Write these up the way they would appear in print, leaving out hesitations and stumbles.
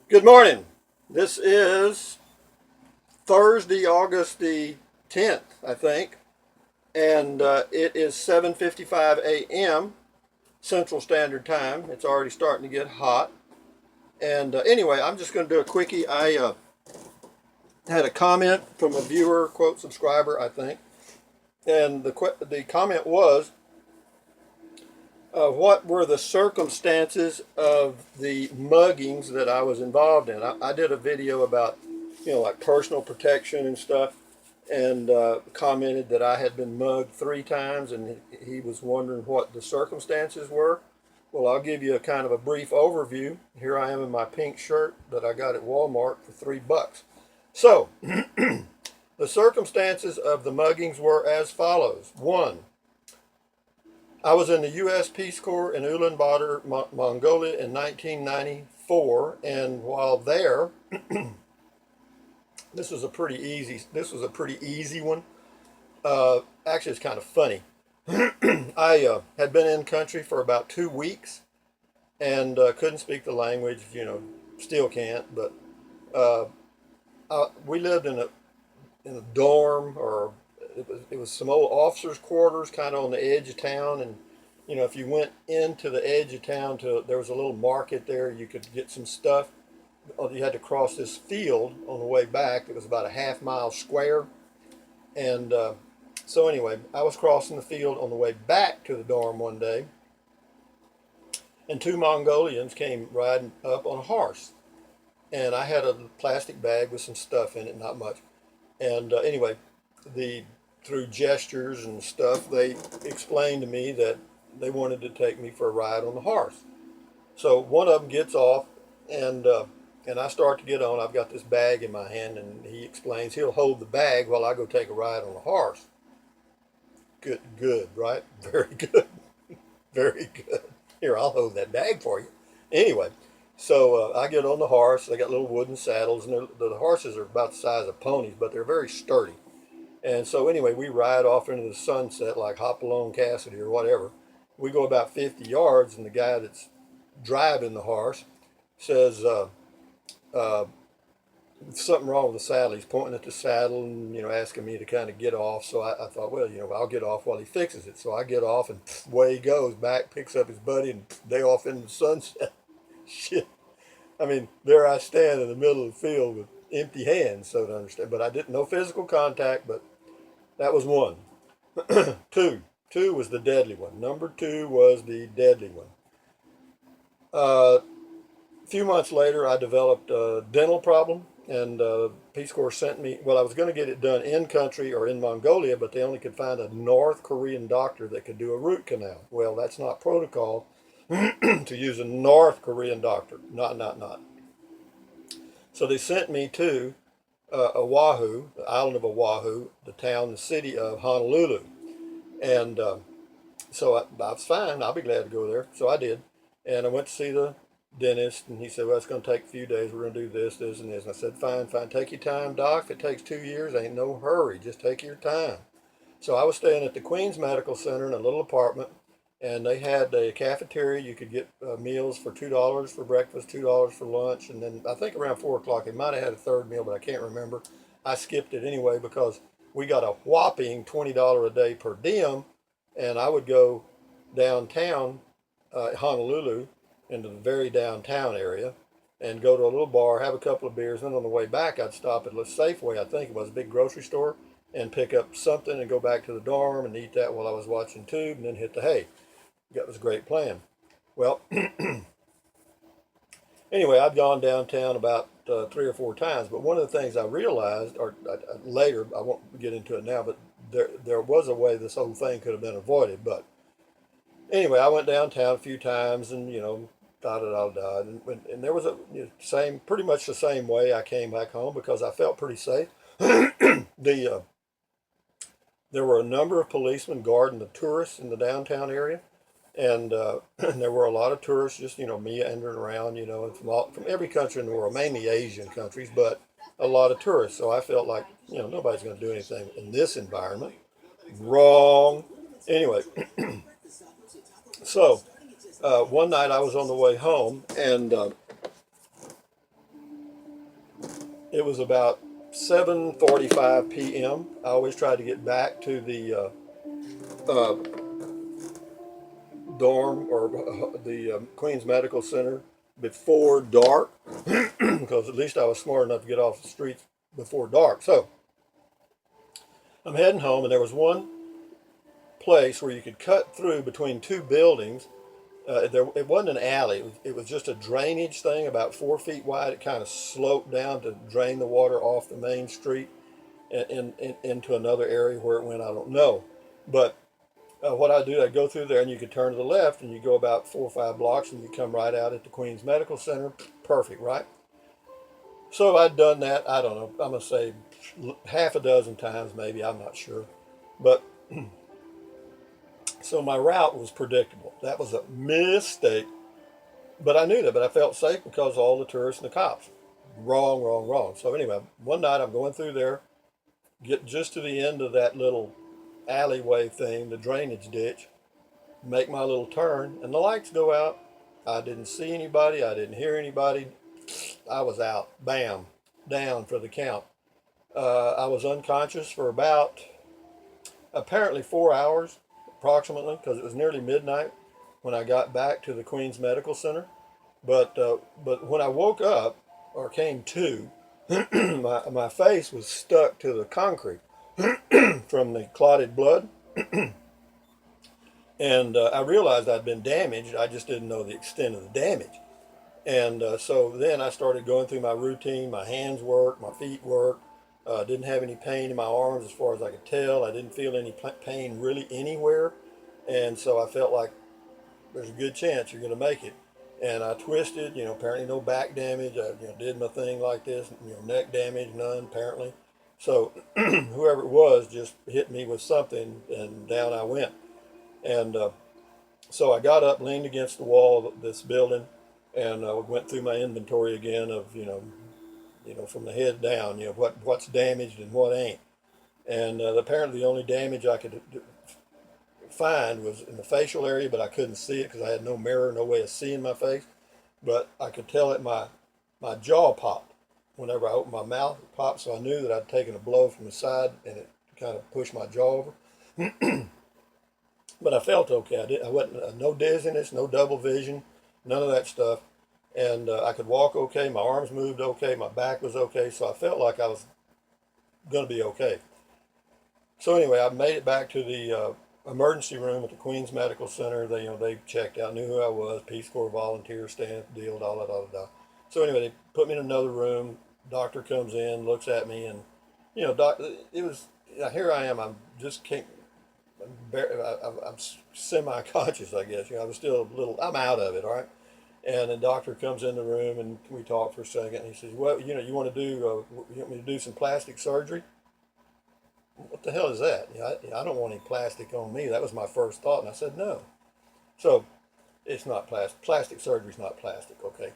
Good morning. This is Thursday, August the 10th, I think, and it is 7:55 a.m. Central Standard Time. It's already starting to get hot. And anyway, I'm just going to do a quickie. I had a comment from a viewer, quote, subscriber, I think, and the comment was, what were the circumstances of the muggings that I was involved in? I did a video about, like personal protection and stuff, and commented that I had been mugged 3 times, and he was wondering what the circumstances were. Well, I'll give you a kind of a brief overview. Here I am in my pink shirt that I got at Walmart for $3. So, the circumstances of the muggings were as follows. One, I was in the U.S. Peace Corps in Ulaanbaatar, Mongolia in 1994, and while there, this was a pretty easy one. Actually, it's kind of funny. I had been in country for about 2 weeks and couldn't speak the language. Still can't. But we lived in a dorm, or it was some old officers' quarters, kind of on the edge of town. And if you went into the edge of town, there was a little market there. You could get some stuff. You had to cross this field on the way back. It was about a half-mile square, and so anyway, I was crossing the field on the way back to the dorm one day, and 2 Mongolians came riding up on a horse, and I had a plastic bag with some stuff in it, not much. And anyway, through gestures and stuff, they explained to me that they wanted to take me for a ride on the horse. So one of them gets off, and I start to get on. I've got this bag in my hand, and he explains he'll hold the bag while I go take a ride on the horse. Good, right? Very good. Very good. Here, I'll hold that bag for you. Anyway, so I get on the horse. They got little wooden saddles, and the horses are about the size of ponies, but they're very sturdy. And so anyway, we ride off into the sunset like Hopalong Cassidy or whatever. We go about 50 yards, and the guy that's driving the horse says, uh, something wrong with the saddle. He's pointing at the saddle and asking me to kind of get off. So I thought, well, I'll get off while he fixes it. So I get off, and away he goes back, picks up his buddy, and they off into the sunset. Shit. I mean, there I stand in the middle of the field with empty hands, so to understand. But I didn't no physical contact. But that was one. Two was the deadly one. Number two was the deadly one. A few months later, I developed a dental problem, and Peace Corps sent me. Well, I was going to get it done in country or in Mongolia, but they only could find a North Korean doctor that could do a root canal. Well, that's not protocol to use a North Korean doctor. Not. So they sent me to Oahu, the island of Oahu, the city of Honolulu, and so I was fine. I'll be glad to go there. So I did, and I went to see the dentist, and he said, well, it's going to take a few days. We're going to do this, this, and this. And I said, fine. Take your time, doc. If it takes 2 years, ain't no hurry. Just take your time. So I was staying at the Queens Medical Center in a little apartment, and they had a cafeteria. You could get meals for $2 for breakfast, $2 for lunch, and then I think around 4 o'clock they might have had a third meal, but I can't remember. I skipped it anyway because we got a whopping $20 a day per diem, and I would go downtown Honolulu, into the very downtown area, and go to a little bar, have a couple of beers, and then on the way back I'd stop at a Safeway, I think it was, a big grocery store, and pick up something and go back to the dorm and eat that while I was watching Tube, and then hit the hay. That was a great plan. Well, anyway, I'd gone downtown about 3 or 4 times, but one of the things I realized, or later, I won't get into it now, but there was a way this whole thing could have been avoided. But anyway, I went downtown a few times, and da da da da, and there was pretty much the same way I came back home because I felt pretty safe. There were a number of policemen guarding the tourists in the downtown area, and there were a lot of tourists, just meandering around, from every country in the world, mainly Asian countries, but a lot of tourists. So I felt like nobody's going to do anything in this environment. Wrong. Anyway, so one night I was on the way home, and It was about 7:45 p.m. I always tried to get back to the uh, dorm or the Queens Medical Center before dark because at least I was smart enough to get off the streets before dark. So I'm heading home, and there was one place where you could cut through between two buildings. It wasn't an alley. It was just a drainage thing about 4 feet wide. It kind of sloped down to drain the water off the main street into another area where it went, I don't know. But what I do, I go through there, and you could turn to the left, and you go about 4 or 5 blocks, and you come right out at the Queens Medical Center. Perfect, right? So I'd done that, I don't know, I'm going to say half a dozen times maybe, I'm not sure. But so my route was predictable. That was a mistake, but I knew that, but I felt safe because of all the tourists and the cops. Wrong, wrong, wrong. So anyway, one night I'm going through there, get just to the end of that little alleyway thing, the drainage ditch, make my little turn, and the lights go out. I didn't see anybody. I didn't hear anybody. I was out. Bam. Down for the count. I was unconscious for about apparently 4 hours, approximately, because it was nearly midnight when I got back to the Queens Medical Center. But when I woke up or came to, my face was stuck to the concrete from the clotted blood. And I realized I'd been damaged. I just didn't know the extent of the damage. And so then I started going through my routine. My hands worked, my feet worked. Didn't have any pain in my arms as far as I could tell. I didn't feel any pain really anywhere. And so I felt like there's a good chance you're going to make it. And I twisted, apparently no back damage. I, did my thing like this, neck damage, none apparently. So whoever it was just hit me with something, and down I went. And so I got up, leaned against the wall of this building, and went through my inventory again of, from the head down, what's damaged and what ain't. And apparently the only damage I could find was in the facial area, but I couldn't see it because I had no mirror, no way of seeing my face. But I could tell that my jaw popped. Whenever I opened my mouth, it popped, so I knew that I'd taken a blow from the side, and it kind of pushed my jaw over. But I felt okay. I wasn't no dizziness, no double vision, none of that stuff. And I could walk okay. My arms moved okay. My back was okay. So I felt like I was going to be okay. So anyway, I made it back to the emergency room at the Queens Medical Center. They checked out, knew who I was, Peace Corps volunteer, stamp deal, da da da da. So anyway, they put me in another room. Doctor comes in, looks at me, and it was here I am. I'm just can't. I'm semi-conscious, I guess. I was still a little. I'm out of it, all right. And the doctor comes in the room, and we talk for a second. And he says, "Well, you want to do? You want me to do some plastic surgery?" What the hell is that? I don't want any plastic on me. That was my first thought, and I said no. So it's not plastic. Plastic surgery's not plastic, okay?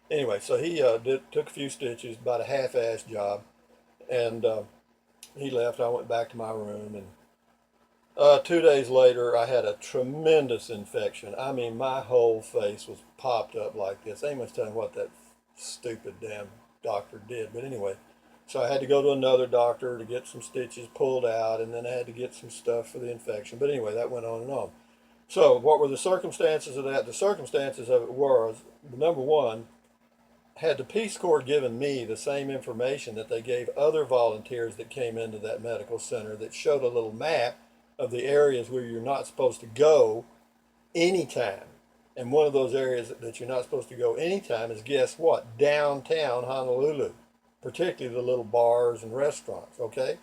Anyway, so he took a few stitches, about a half-assed job, and he left. I went back to my room, and 2 days later, I had a tremendous infection. I mean, my whole face was popped up like this. They must tell me what that stupid damn doctor did. But anyway, so I had to go to another doctor to get some stitches pulled out, and then I had to get some stuff for the infection. But anyway, that went on and on. So what were the circumstances of that? The circumstances of it was, number one, had the Peace Corps given me the same information that they gave other volunteers that came into that medical center that showed a little map of the areas where you're not supposed to go anytime. And one of those areas that you're not supposed to go anytime is, guess what? Downtown Honolulu, particularly the little bars and restaurants, okay?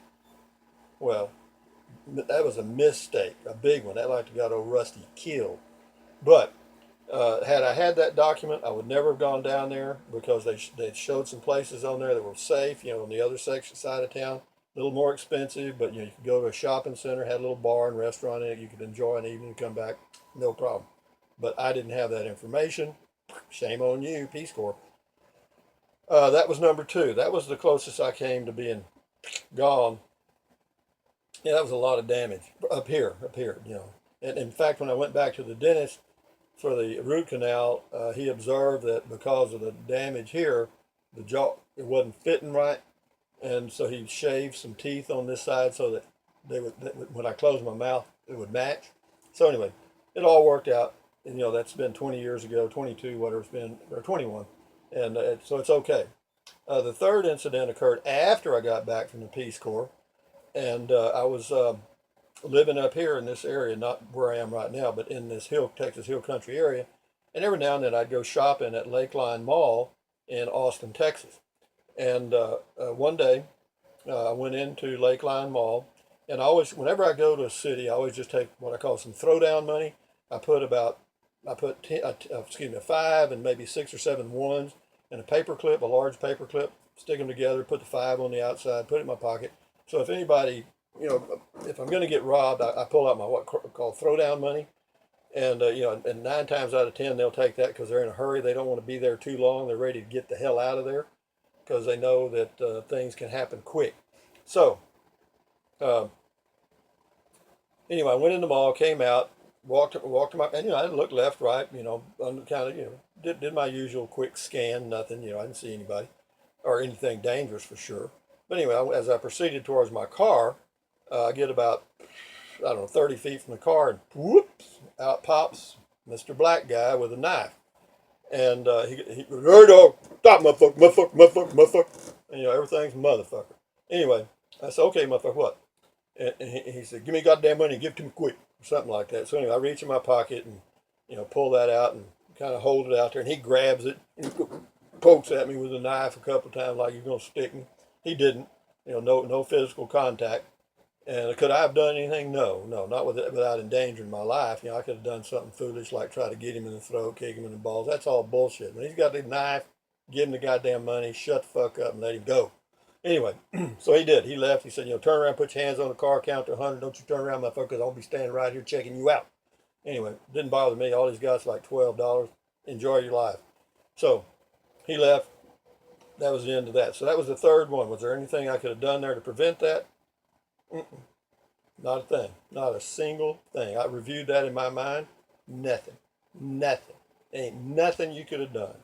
Well, that was a mistake, a big one. That like got old Rusty killed. But had I had that document, I would never have gone down there because they showed some places on there that were safe, on the other side of town. A little more expensive, but you could go to a shopping center, had a little bar and restaurant in it. You could enjoy an evening, come back, no problem. But I didn't have that information. Shame on you, Peace Corps. That was number two. That was the closest I came to being gone. Yeah, that was a lot of damage up here. And in fact, when I went back to the dentist for the root canal, he observed that because of the damage here, the jaw, it wasn't fitting right, and so he shaved some teeth on this side so that when I closed my mouth, it would match. So anyway, it all worked out. And, that's been 20 years ago, 22, whatever it's been, or 21, and so it's okay. The third incident occurred after I got back from the Peace Corps, and I was living up here in this area, not where I am right now, but in this Texas Hill Country area. And every now and then I'd go shopping at Lakeline Mall in Austin, Texas. And one day I went into Lakeline Mall, and whenever I go to a city, I always just take what I call some throwdown money. I put 5 and maybe 6 or 7 ones in a paper clip, a large paper clip, stick them together, put the 5 on the outside, put it in my pocket. So if anybody, if I'm going to get robbed, I pull out my what called throwdown money, and and 9 times out of 10 they'll take that because they're in a hurry. They don't want to be there too long. They're ready to get the hell out of there because they know that things can happen quick. So anyway, I went in the mall, came out, walked to my, and I didn't look left, right, kind of, did my usual quick scan, nothing, I didn't see anybody or anything dangerous for sure. But anyway, as I proceeded towards my car, I get about, I don't know, 30 feet from the car, and whoops, out pops Mr. Black Guy with a knife. And he goes, "Hey, dog, stop, motherfucker, motherfucker, motherfucker, motherfucker." And, everything's motherfucker. Anyway, I said, "Okay, motherfucker, what?" And he said, "Give me goddamn money, give it to me quick," or something like that. So anyway, I reach in my pocket and, pull that out and kind of hold it out there. And he grabs it and pokes at me with a knife a couple of times like he's going to stick me. He didn't, no physical contact. And could I have done anything? No, not without endangering my life. I could have done something foolish like try to get him in the throat, kick him in the balls. That's all bullshit. When he's got the knife, give him the goddamn money, shut the fuck up and let him go. Anyway, so he did. He left. He said, turn around, put your hands on the car, count to 100. Don't you turn around, motherfucker, because I'll be standing right here checking you out. Anyway, didn't bother me. All he's got's like $12. Enjoy your life. So he left. That was the end of that. So that was the third one. Was there anything I could have done there to prevent that? Not a thing. Not a single thing. I reviewed that in my mind. Nothing. Nothing. Ain't nothing you could have done.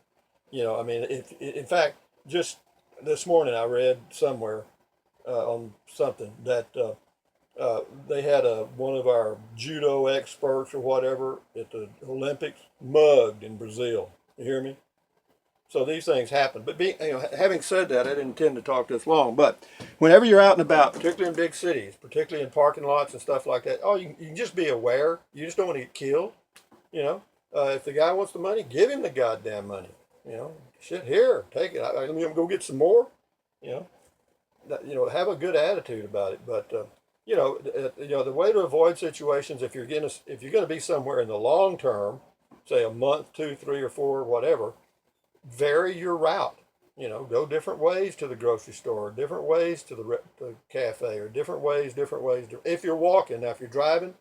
In fact, just this morning I read somewhere on something that they had one of our judo experts or whatever at the Olympics mugged in Brazil. You hear me? So these things happen. But having said that, I didn't intend to talk this long. But whenever you're out and about, particularly in big cities, particularly in parking lots and stuff like that, you can just be aware. You just don't want to get killed. If the guy wants the money, give him the goddamn money. Shit, here, take it. Let me go get some more. Have a good attitude about it. But the way to avoid situations if you're going to be somewhere in the long term, say a month, 2, 3, or 4, whatever. Vary your route. Go different ways to the grocery store, different ways to the cafe, or different ways. If you're walking, now if you're driving,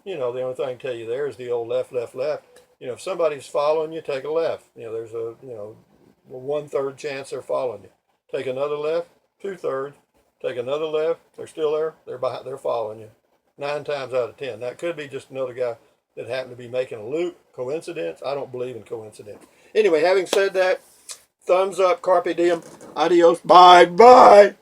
the only thing I can tell you there is the old left, left, left. If somebody's following you, take a left. There's a 1/3 chance they're following you. Take another left, 2/3. Take another left. They're still there. They're following you. 9 times out of 10. That could be just another guy that happened to be making a loop. Coincidence? I don't believe in coincidence. Anyway, having said that, thumbs up, carpe diem, adios, bye, bye.